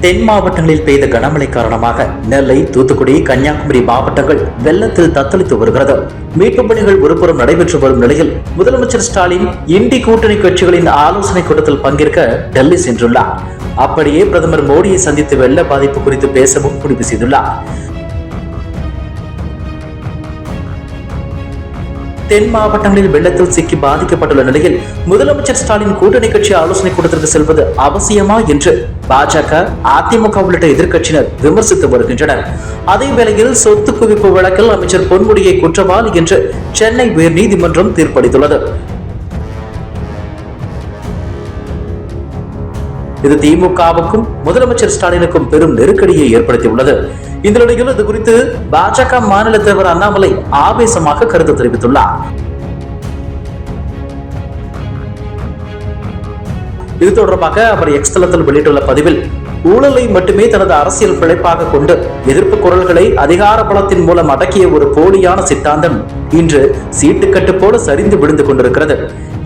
தென் மாவட்டங்களில் பெய்த கனமழை காரணமாக நெல்லை, தூத்துக்குடி, கன்னியாகுமரி மாவட்டங்கள் வெள்ளத்தில் தத்தளித்து வருகிறது. மீட்புப் பணிகள் ஒருபுறம் நடைபெற்று வரும் நிலையில் முதலமைச்சர் ஸ்டாலின் இண்டி கூட்டணி கட்சிகளின் ஆலோசனை கூட்டத்தில் பங்கேற்க டெல்லி சென்றுள்ளார். அப்படியே பிரதமர் மோடியை சந்தித்து வெள்ள பாதிப்பு குறித்து பேசவும் முடிவு செய்துள்ளார். தென் மாவட்டங்களில் வெள்ளத்தில் சிக்கி பாதிக்கப்பட்டுள்ள நிலையில் முதலமைச்சர் ஸ்டாலின் கூட்டணி கட்சி ஆலோசனை கூட்டத்திற்கு செல்வது அவசியமா என்று பாஜக, அதிமுக உள்ளிட்ட எதிர்க்கட்சியினர் விமர்சித்து வருகின்றனர். அதே வேளையில் சொத்து குவிப்பு வழக்கில் அமைச்சர் பொன்முடியை குற்றவாளி என்று சென்னை உயர்நீதிமன்றம் தீர்ப்பளித்துள்ளது. இது திமுகவுக்கும் முதலமைச்சர் ஸ்டாலினுக்கும் பெரும் நெருக்கடியை ஏற்படுத்தியுள்ளது. இந்த நிலையில் இது குறித்து பாஜக மாநில தலைவர் அண்ணாமலை ஆவேசமாக கருத்து தெரிவித்துள்ளார். இது தொடர்பாக அவர் எக்ஸ் தளத்தில் வெளியிட்டுள்ள பதிவில், ஊழலை மட்டுமே தனது அரசியல் பிழைப்பாக கொண்டு எதிர்ப்பு குரல்களை அதிகார பலத்தின் மூலம் அடக்கிய ஒரு போலியான சித்தாந்தம் இன்று சீட்டுக்கட்டு போல சரிந்து விழுந்து கொண்டிருக்கிறது.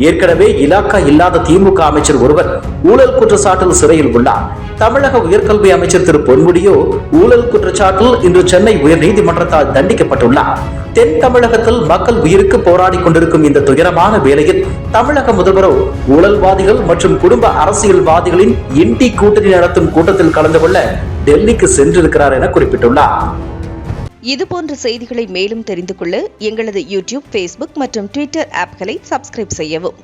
ஏற்கனவே இலாக்கா இல்லாத திமுக அமைச்சர் ஒருவர் ஊழல் குற்றச்சாட்டில் சிறையில் உள்ளார். தமிழக உயர்கல்வி அமைச்சர் திரு பொன்முடியோ ஊழல் குற்றச்சாட்டில் இன்று சென்னை உயர்நீதிமன்றத்தால் தண்டிக்கப்பட்டுள்ளார். தென் தமிழகத்தில் மக்கள் உயிருக்கு போராடி கொண்டிருக்கும் இந்த துயரமான வேளையில் தமிழக முதல்வரோ ஊழல்வாதிகள் மற்றும் குடும்ப அரசியல்வாதிகளின் இண்டி கூட்டணி நடத்தும் கூட்டத்தில் கலந்து கொள்ள டெல்லிக்கு சென்றிருக்கிறார் என குறிப்பிட்டுள்ளார். இதுபோன்ற செய்திகளை மேலும் தெரிந்து கொள்ள எங்களது யூடியூப், ஃபேஸ்புக் மற்றும் ட்விட்டர் ஆப்களை சப்ஸ்கிரைப் செய்யவும்.